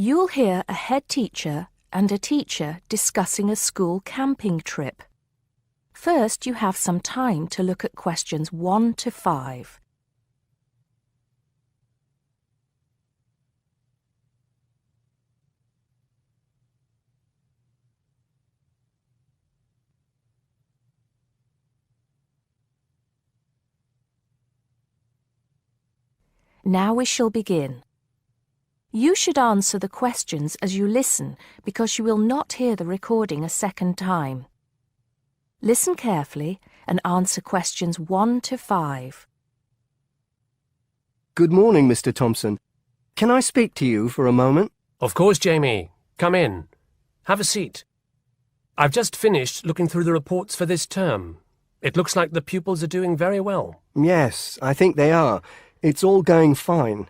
You'll hear a head teacher and a teacher discussing a school camping trip. First, you have some time to look at questions 1 to 5. Now we shall begin. You should answer the questions as you listen because you will not hear the recording a second time. Listen carefully and answer questions 1 to 5. Good morning, Mr. Thompson. Can I speak to you for a moment? Of course, Jamie. Come in. Have a seat. I've just finished looking through the reports for this term. It looks like the pupils are doing very well. Yes, I think they are. It's all going fine.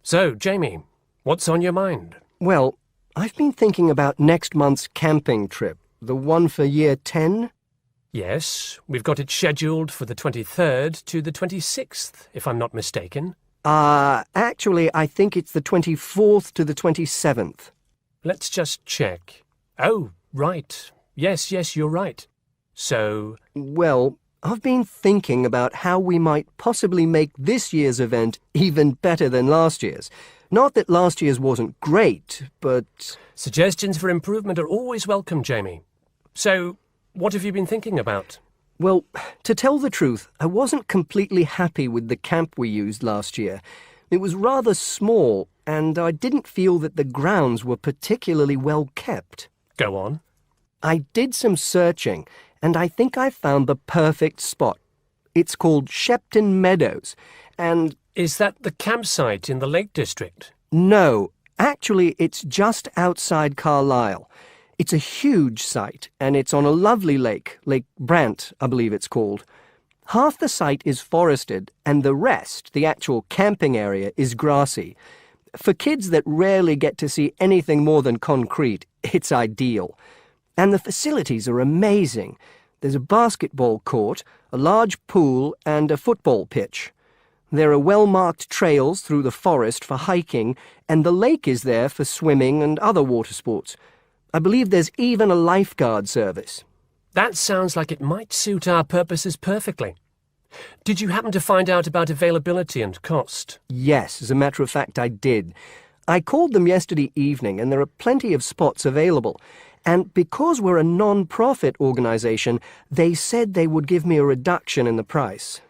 So, Jamie, what's on your mind? Well, I've been thinking about next month's camping trip, the one for Year 10. Yes, we've got it scheduled for the 23rd to the 26th, if I'm not mistaken. Actually, I think it's the 24th to the 27th. Let's just check. Oh, right. Yes, you're right. So... Well, I've been thinking about how we might possibly make this year's event even better than last year's. Not that last year's wasn't great, but... Suggestions for improvement are always welcome, Jamie. So, what have you been thinking about? Well, to tell the truth, I wasn't completely happy with the camp we used last year. It was rather small, and I didn't feel that the grounds were particularly well kept. Go on. I did some searching, and I think I found the perfect spot. It's called Shepton Meadows, and... Is that the campsite in the Lake District? No, actually it's just outside Carlisle. It's a huge site, and it's on a lovely lake, Lake Brant, I believe it's called. Half the site is forested, and the rest, the actual camping area, is grassy. For kids that rarely get to see anything more than concrete, it's ideal. And the facilities are amazing. There's a basketball court, a large pool, and a football pitch. There are well-marked trails through the forest for hiking, and the lake is there for swimming and other water sports. I believe there's even a lifeguard service. That sounds like it might suit our purposes perfectly. Did you happen to find out about availability and cost? Yes, as a matter of fact, I did. I called them yesterday evening, and there are plenty of spots available. And because we're a non-profit organisation, they said they would give me a reduction in the price.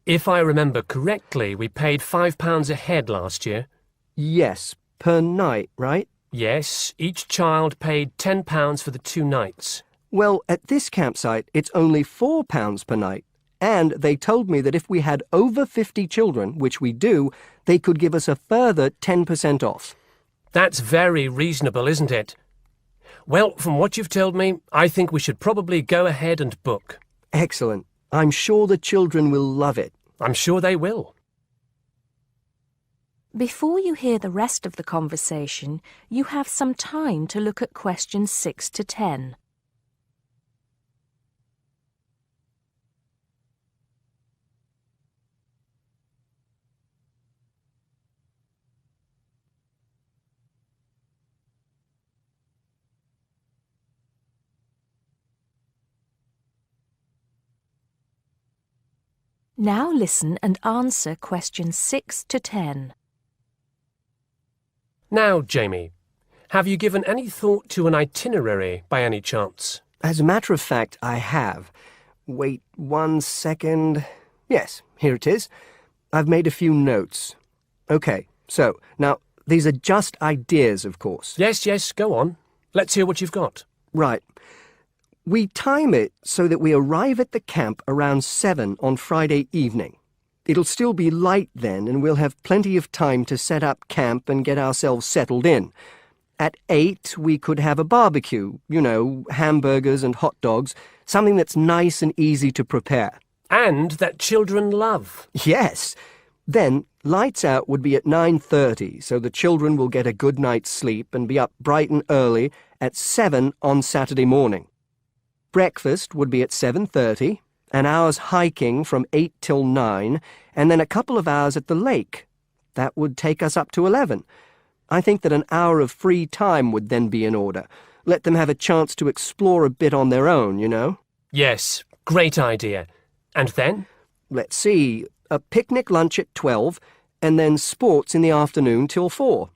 If I remember correctly, we paid £5 a head last year. Yes, per night, right? Yes, each child paid £10 for the 2 nights. Well, at this campsite, it's only £4 per night. And they told me that if we had over 50 children, which we do, they could give us a further 10% off. That's very reasonable, isn't it? Well, from what you've told me, I think we should probably go ahead and book. Excellent. I'm sure the children will love it. I'm sure they will. Before you hear the rest of the conversation, you have some time to look at questions 6 to 10. Now listen and answer questions 6 to 10. Now, Jamie, have you given any thought to an itinerary by any chance? As a matter of fact, I have. Wait 1 second. Yes, here it is. I've made a few notes. Okay, so, now, these are just ideas, of course. Yes, go on. Let's hear what you've got. Right. We time it so that we arrive at the camp around 7 on Friday evening. It'll still be light then, and we'll have plenty of time to set up camp and get ourselves settled in. At 8, we could have a barbecue, you know, hamburgers and hot dogs, something that's nice and easy to prepare. And that children love. Yes. Then, lights out would be at 9:30, so the children will get a good night's sleep and be up bright and early at 7 on Saturday morning. Breakfast would be at 7:30, an hour's hiking from 8 till 9, and then a couple of hours at the lake. That would take us up to 11. I think that an hour of free time would then be in order. Let them have a chance to explore a bit on their own, you know? Yes, great idea. And then? Let's see, a picnic lunch at 12, and then sports in the afternoon till 4.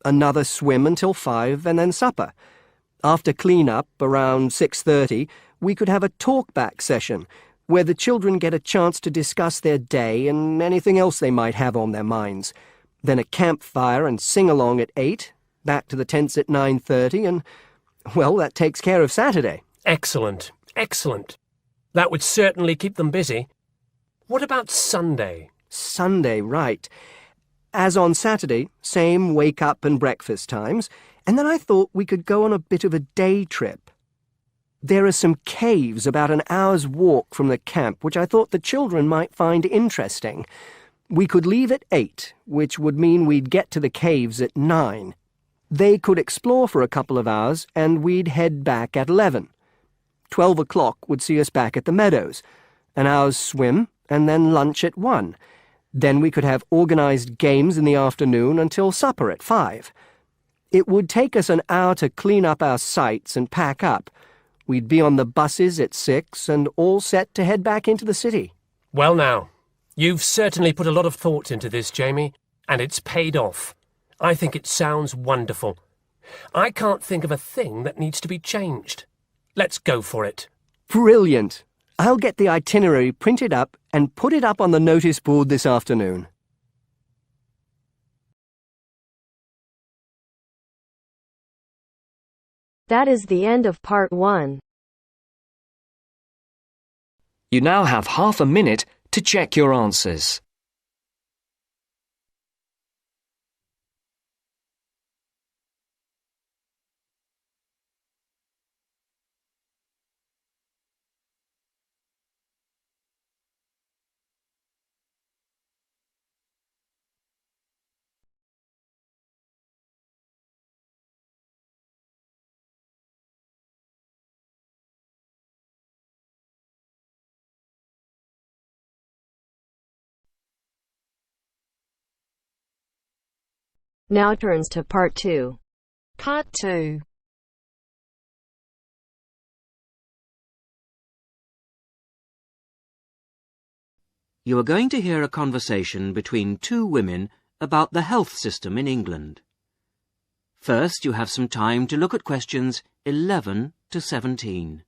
Another swim until 5, and then supper. After clean-up, around 6:30, we could have a talk-back session, where the children get a chance to discuss their day and anything else they might have on their minds. Then a campfire and sing-along at 8, back to the tents at 9:30, and, well, that takes care of Saturday. Excellent, excellent. That would certainly keep them busy. What about Sunday? Sunday, right. As on Saturday, same wake-up and breakfast times, and then I thought we could go on a bit of a day trip. There are some caves about an hour's walk from the camp which I thought the children might find interesting. We could leave at 8, which would mean we'd get to the caves at 9. They could explore for a couple of hours, and we'd head back at 11. 12 o'clock would see us back at the meadows. An hour's swim, and then lunch at 1. Then we could have organised games in the afternoon until supper at 5. It would take us an hour to clean up our sights and pack up. We'd be on the buses at 6 and all set to head back into the city. Well now, you've certainly put a lot of thought into this, Jamie, and it's paid off. I think it sounds wonderful. I can't think of a thing that needs to be changed. Let's go for it. Brilliant! I'll get the itinerary printed up and put it up on the notice board this afternoon. That is the end of part 1. You now have half a minute to check your answers. Now turns to part 2. Part 2. You are going to hear a conversation between two women about the health system in England. First, you have some time to look at questions 11 to 17.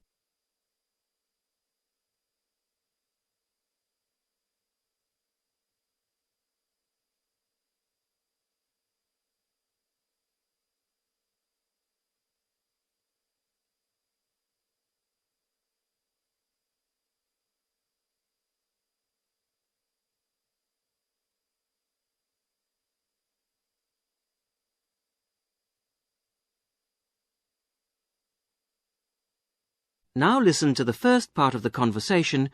Now listen to the first part of the conversation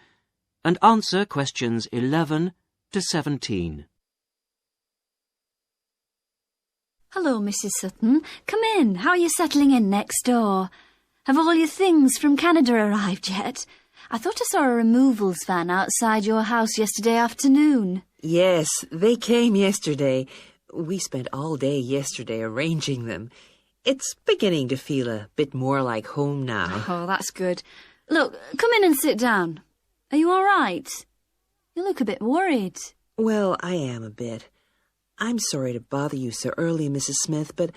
and answer questions 11 to 17. Hello, Mrs. Sutton. Come in. How are you settling in next door? Have all your things from Canada arrived yet? I thought I saw a removals van outside your house yesterday afternoon. Yes, they came yesterday. We spent all day yesterday arranging them. It's beginning to feel a bit more like home now. Oh, that's good. Look, come in and sit down. Are you all right? You look a bit worried. Well, I am a bit. I'm sorry to bother you so early, Mrs. Smith, but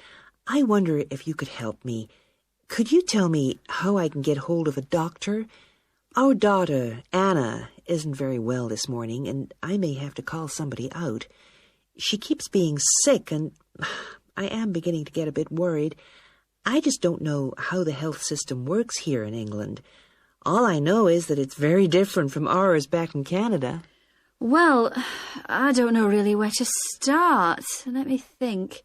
I wonder if you could help me. Could you tell me how I can get hold of a doctor? Our daughter, Anna, isn't very well this morning, and I may have to call somebody out. She keeps being sick, and I am beginning to get a bit worried. I just don't know how the health system works here in England. All I know is that it's very different from ours back in Canada. Well, I don't know really where to start. Let me think.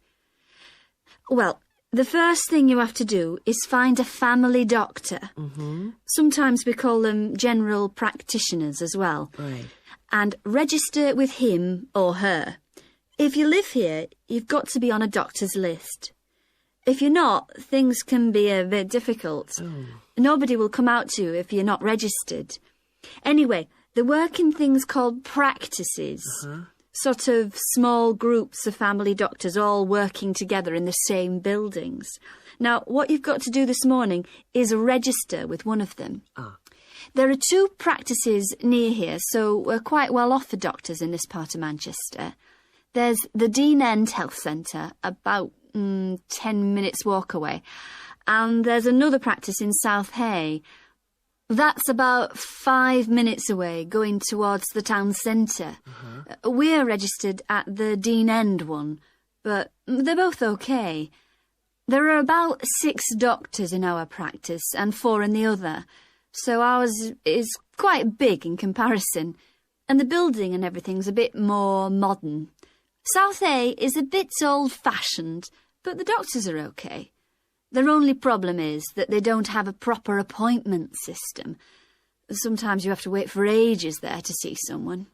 Well, the first thing you have to do is find a family doctor. Mm-hmm. Sometimes we call them general practitioners as well. Right. And register with him or her. If you live here, you've got to be on a doctor's list. If you're not, things can be a bit difficult. Oh. Nobody will come out to you if you're not registered. Anyway, they work in things called practices. Uh-huh. Sort of small groups of family doctors all working together in the same buildings. Now, what you've got to do this morning is register with one of them. There are 2 practices near here, so we're quite well off for doctors in this part of Manchester. There's the jeremiah-int Health Centre, about 10 minutes walk away, and there's another practice in South Hay. That's about 5 minutes away, going towards the town centre. We're registered at the Dean End one, but they're both okay. There are about 6 doctors in our practice and 4 in the other, so ours is quite big in comparison, and the building and everything's a bit more modern. South A is a bit old-fashioned, but the doctors are okay. Their only problem is that they don't have a proper appointment system. Sometimes you have to wait for ages there to see someone.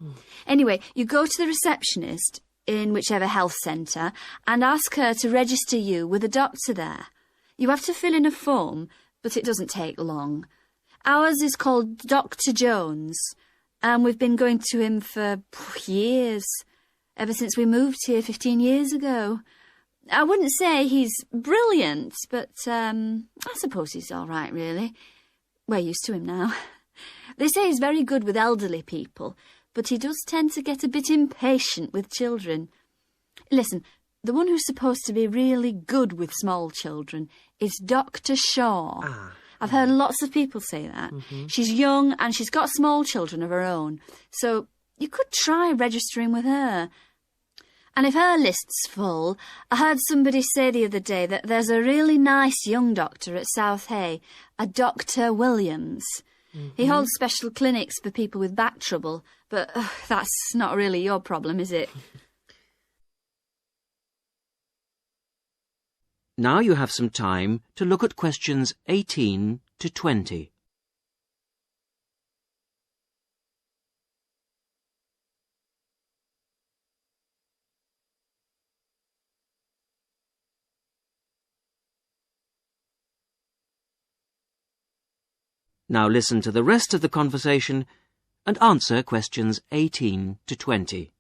Anyway, you go to the receptionist in whichever health centre and ask her to register you with a doctor there. You have to fill in a form, but it doesn't take long. Ours is called Dr. Jones, and we've been going to him for years, ever since we moved here 15 years ago. I wouldn't say he's brilliant, but I suppose he's all right, really. We're used to him now. They say he's very good with elderly people, but he does tend to get a bit impatient with children. Listen, the one who's supposed to be really good with small children is Dr. Shaw. I've heard lots of people say that. She's young and she's got small children of her own, so you could try registering with her. And if her list's full, I heard somebody say the other day that there's a really nice young doctor at South Hay, a Dr. Williams. He holds special clinics for people with back trouble, but that's not really your problem, is it? Now you have some time to look at questions 18 to 20. Now listen to the rest of the conversation and answer questions 18 to 20.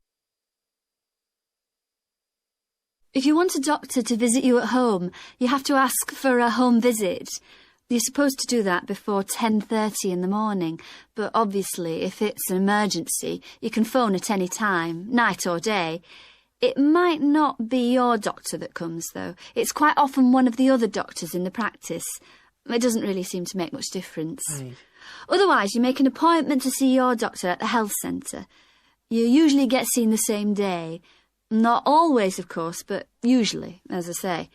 If you want a doctor to visit you at home, you have to ask for a home visit. You're supposed to do that before 10:30 in the morning, but obviously if it's an emergency, you can phone at any time, night or day. It might not be your doctor that comes, though. It's quite often one of the other doctors in the practice. It doesn't really seem to make much difference. Right. Otherwise, you make an appointment to see your doctor at the health centre. You usually get seen the same day. Not always, of course, but usually, as I say.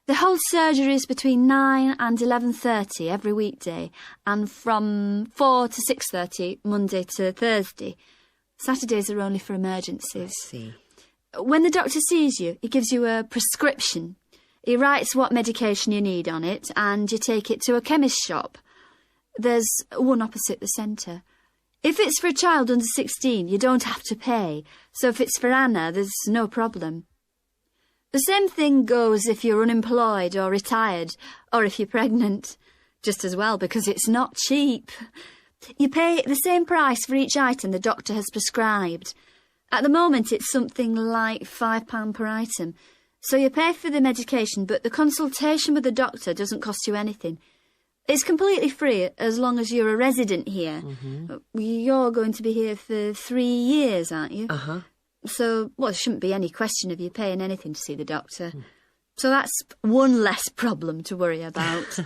They hold surgeries between 9 and 11:30 every weekday, and from 4 to 6:30 Monday to Thursday. Saturdays are only for emergencies. I see. When the doctor sees you, he gives you a prescription. He writes what medication you need on it, and you take it to a chemist shop. There's one opposite the centre. If it's for a child under 16, you don't have to pay, so if it's for Anna, there's no problem. The same thing goes if you're unemployed or retired, or if you're pregnant. Just as well, because it's not cheap. You pay the same price for each item the doctor has prescribed. At the moment, it's something like £5 per item. So you pay for the medication, but the consultation with the doctor doesn't cost you anything. It's completely free as long as you're a resident here. You're going to be here for 3 years, aren't you? So, well, there shouldn't be any question of you paying anything to see the doctor. So that's one less problem to worry about.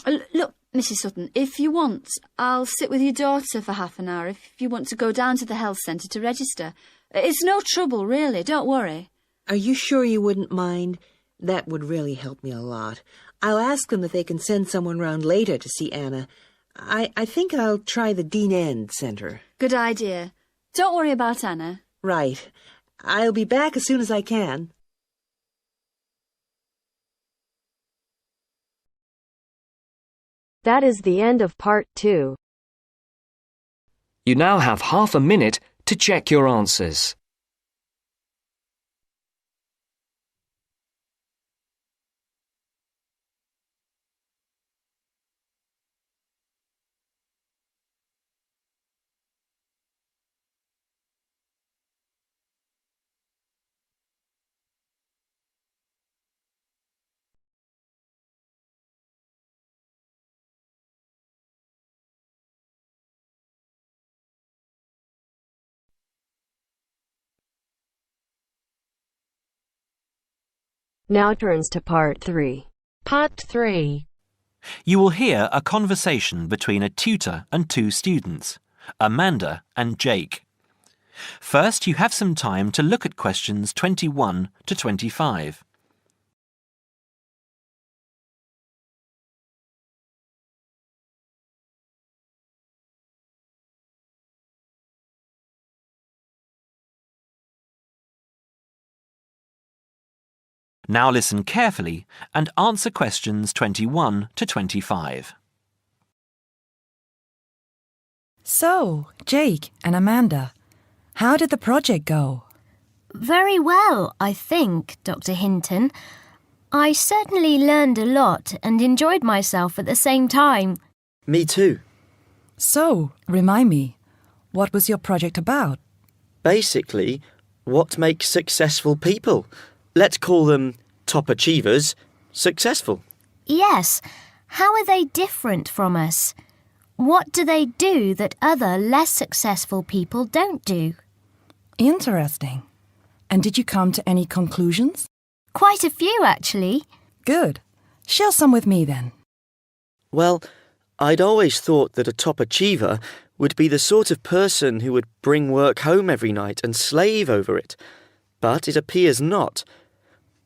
Look, Mrs. Sutton, if you want, I'll sit with your daughter for half an hour if you want to go down to the health centre to register. It's no trouble, really, don't worry. Are you sure you wouldn't mind? That would really help me a lot. I'll ask them if they can send someone round later to see Anna. I think I'll try the Dean End Centre. Good idea. Don't worry about Anna. Right. I'll be back as soon as I can. That is the end of part 2. You now have half a minute to check your answers. Now turns to Part 3. Part 3. You will hear a conversation between a tutor and two students, Amanda and Jake. First, you have some time to look at questions 21 to 25. Now listen carefully and answer questions 21 to 25. So, Jake and Amanda, how did the project go? Very well, I think, Dr. Hinton. I certainly learned a lot and enjoyed myself at the same time. Me too. So, remind me, what was your project about? Basically, what makes successful people? Let's call them top achievers successful. Yes. How are they different from us? What do they do that other less successful people don't do? Interesting. And did you come to any conclusions? Quite a few, actually. Good. Share some with me then. Well, I'd always thought that a top achiever would be the sort of person who would bring work home every night and slave over it. But it appears not.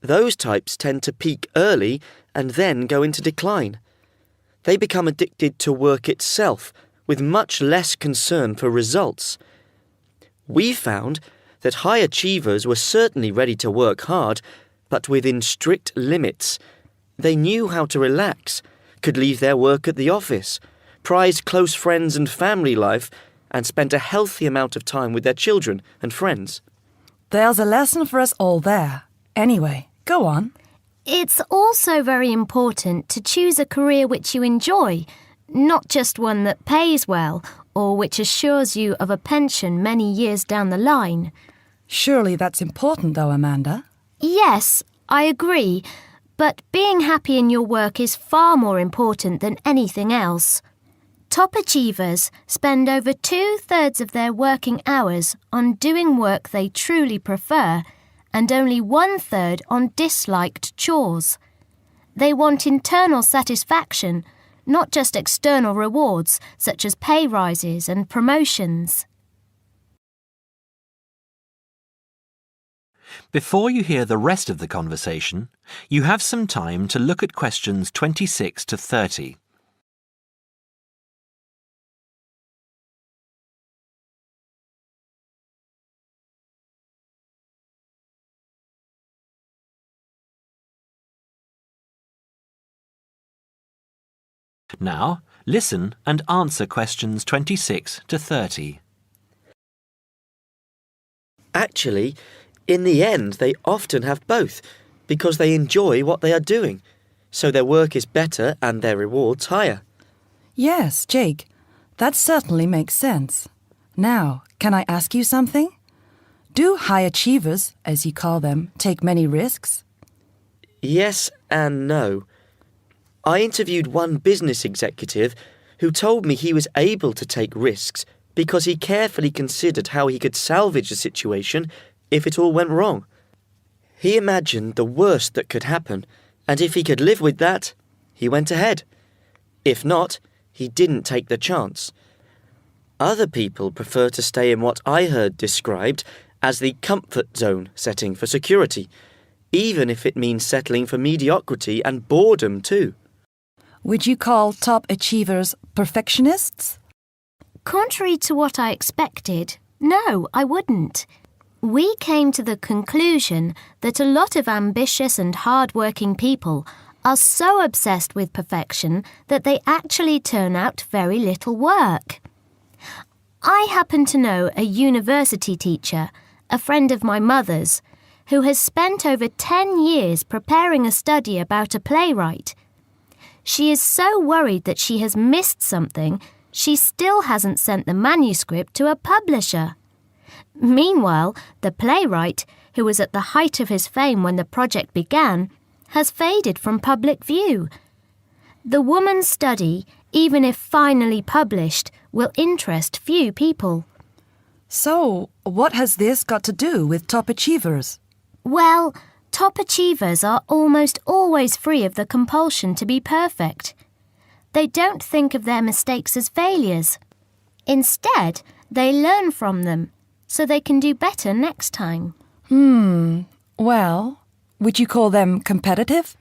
Those types tend to peak early and then go into decline. They become addicted to work itself, with much less concern for results. We found that high achievers were certainly ready to work hard, but within strict limits. They knew how to relax, could leave their work at the office, prized close friends and family life, and spent a healthy amount of time with their children and friends. There's a lesson for us all there. Anyway, go on. It's also very important to choose a career which you enjoy, not just one that pays well or which assures you of a pension many years down the line. Surely that's important though, Amanda. Yes, I agree, but being happy in your work is far more important than anything else. Top achievers spend over 2/3 of their working hours on doing work they truly prefer and only 1/3 on disliked chores. They want internal satisfaction, not just external rewards such as pay rises and promotions. Before you hear the rest of the conversation, you have some time to look at questions 26 to 30. Now, listen and answer questions 26 to 30. Actually, in the end, they often have both, because they enjoy what they are doing, so their work is better and their rewards higher. Yes, Jake, that certainly makes sense. Now, can I ask you something? Do high achievers, as you call them, take many risks? Yes and no. I interviewed one business executive who told me he was able to take risks because he carefully considered how he could salvage the situation if it all went wrong. He imagined the worst that could happen, and if he could live with that, he went ahead. If not, he didn't take the chance. Other people prefer to stay in what I heard described as the comfort zone setting for security, even if it means settling for mediocrity and boredom too. Would you call top achievers perfectionists? Contrary to what I expected, no, I wouldn't. We came to the conclusion that a lot of ambitious and hard-working people are so obsessed with perfection that they actually turn out very little work. I happen to know a university teacher, a friend of my mother's, who has spent over 10 years preparing a study about a playwright. She is so worried that she has missed something, she still hasn't sent the manuscript to a publisher. Meanwhile, the playwright, who was at the height of his fame when the project began, has faded from public view. The woman's study, even if finally published, will interest few people. So, what has this got to do with top achievers? Well, Top achievers are almost always free of the compulsion to be perfect. They don't think of their mistakes as failures. Instead, they learn from them, so they can do better next time. Well, would you call them competitive?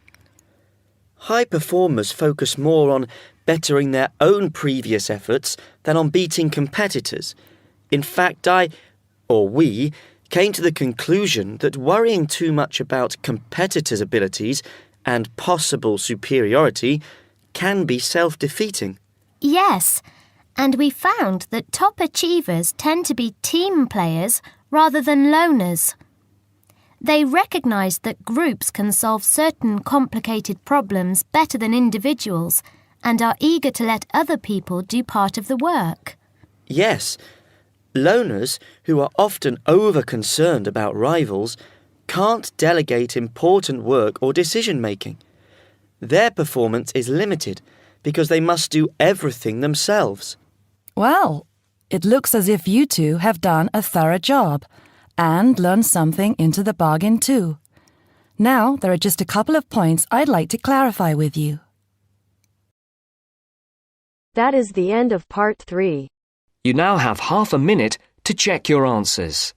High performers focus more on bettering their own previous efforts than on beating competitors. In fact, we, came to the conclusion that worrying too much about competitors' abilities and possible superiority can be self-defeating. Yes, and we found that top achievers tend to be team players rather than loners. They recognise that groups can solve certain complicated problems better than individuals and are eager to let other people do part of the work. Yes, loners, who are often over-concerned about rivals, can't delegate important work or decision-making. Their performance is limited because they must do everything themselves. Well, it looks as if you two have done a thorough job and learned something into the bargain too. Now, there are just a couple of points I'd like to clarify with you. That is the end of part 3. You now have half a minute to check your answers.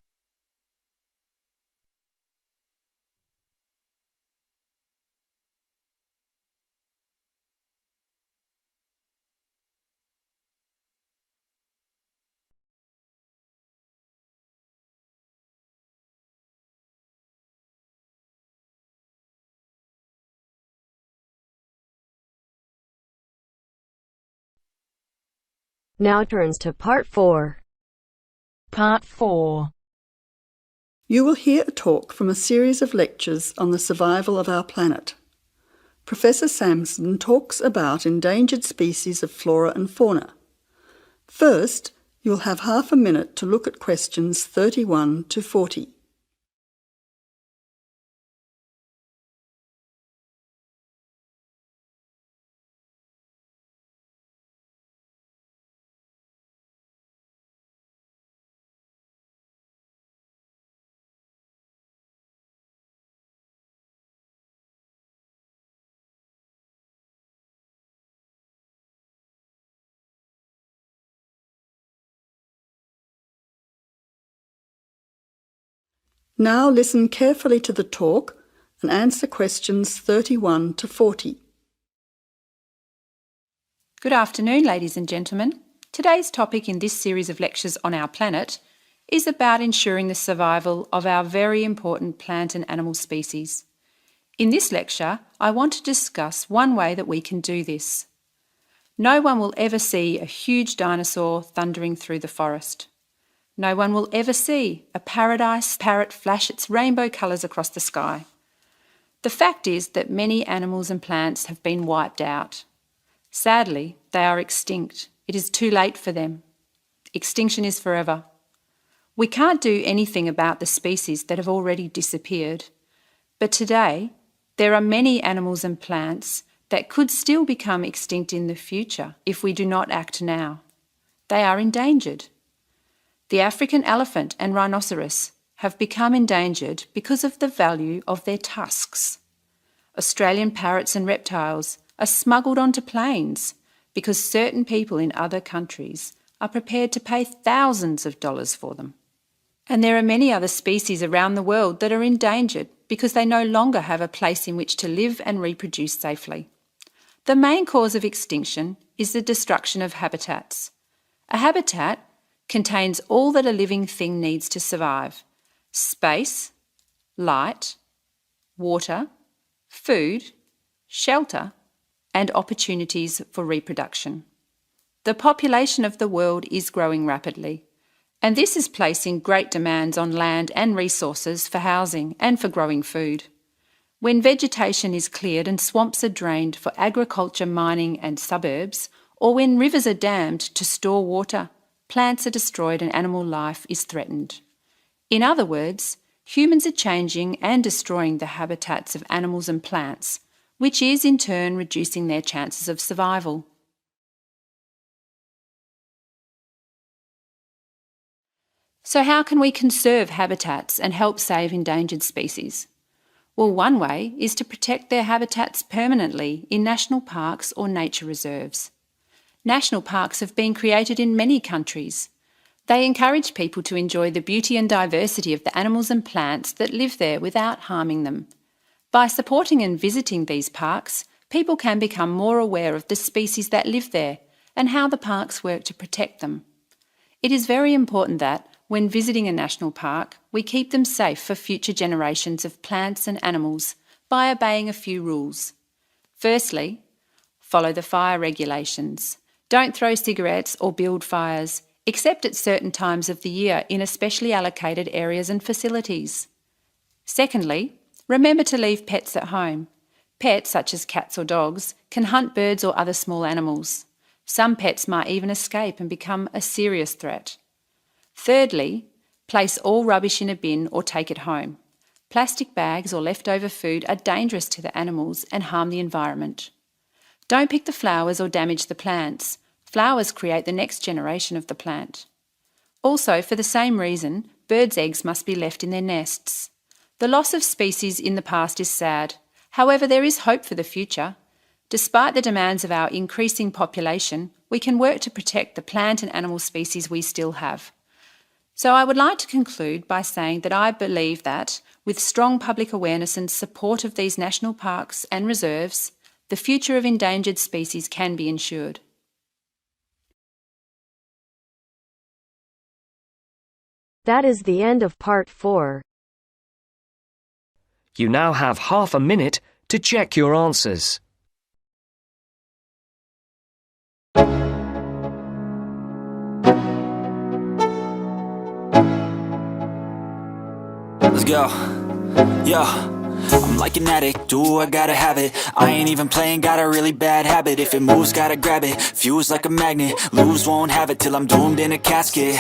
Now turns to part 4. Part 4. You will hear a talk from a series of lectures on the survival of our planet. Professor Samson talks about endangered species of flora and fauna. First, you'll have half a minute to look at questions 31 to 40. Now listen carefully to the talk and answer questions 31 to 40. Good afternoon, ladies and gentlemen. Today's topic in this series of lectures on our planet is about ensuring the survival of our very important plant and animal species. In this lecture, I want to discuss one way that we can do this. No one will ever see a huge dinosaur thundering through the forest. No one will ever see a paradise parrot flash its rainbow colours across the sky. The fact is that many animals and plants have been wiped out. Sadly, they are extinct. It is too late for them. Extinction is forever. We can't do anything about the species that have already disappeared. But today, there are many animals and plants that could still become extinct in the future if we do not act now. They are endangered. The African elephant and rhinoceros have become endangered because of the value of their tusks. Australian parrots and reptiles are smuggled onto planes because certain people in other countries are prepared to pay thousands of dollars for them. And there are many other species around the world that are endangered because they no longer have a place in which to live and reproduce safely. The main cause of extinction is the destruction of habitats. A habitat contains all that a living thing needs to survive: space, light, water, food, shelter, and opportunities for reproduction. The population of the world is growing rapidly, and this is placing great demands on land and resources for housing and for growing food. When vegetation is cleared and swamps are drained for agriculture, mining and suburbs, or when rivers are dammed to store water, plants are destroyed and animal life is threatened. In other words, humans are changing and destroying the habitats of animals and plants, which is in turn reducing their chances of survival. So how can we conserve habitats and help save endangered species? Well, one way is to protect their habitats permanently in national parks or nature reserves. National parks have been created in many countries. They encourage people to enjoy the beauty and diversity of the animals and plants that live there without harming them. By supporting and visiting these parks, people can become more aware of the species that live there and how the parks work to protect them. It is very important that, when visiting a national park, we keep them safe for future generations of plants and animals by obeying a few rules. Firstly, follow the fire regulations. Don't throw cigarettes or build fires, except at certain times of the year in especially allocated areas and facilities. Secondly, remember to leave pets at home. Pets, such as cats or dogs, can hunt birds or other small animals. Some pets might even escape and become a serious threat. Thirdly, place all rubbish in a bin or take it home. Plastic bags or leftover food are dangerous to the animals and harm the environment. Don't pick the flowers or damage the plants. Flowers create the next generation of the plant. Also, for the same reason, birds' eggs must be left in their nests. The loss of species in the past is sad. However, there is hope for the future. Despite the demands of our increasing population, we can work to protect the plant and animal species we still have. So I would like to conclude by saying that I believe that, with strong public awareness and support of these national parks and reserves, the future of endangered species can be ensured. That is the end of part 4. You now have half a minute to check your answers. Let's go. Yo, I'm like an addict, do I gotta have it. I ain't even playing, got a really bad habit. If it moves, gotta grab it, fuse like a magnet. Lose, won't have it till I'm doomed in a casket.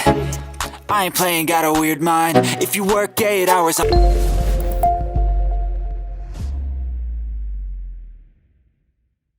I ain't playing, got a weird mind. If you work 8 hours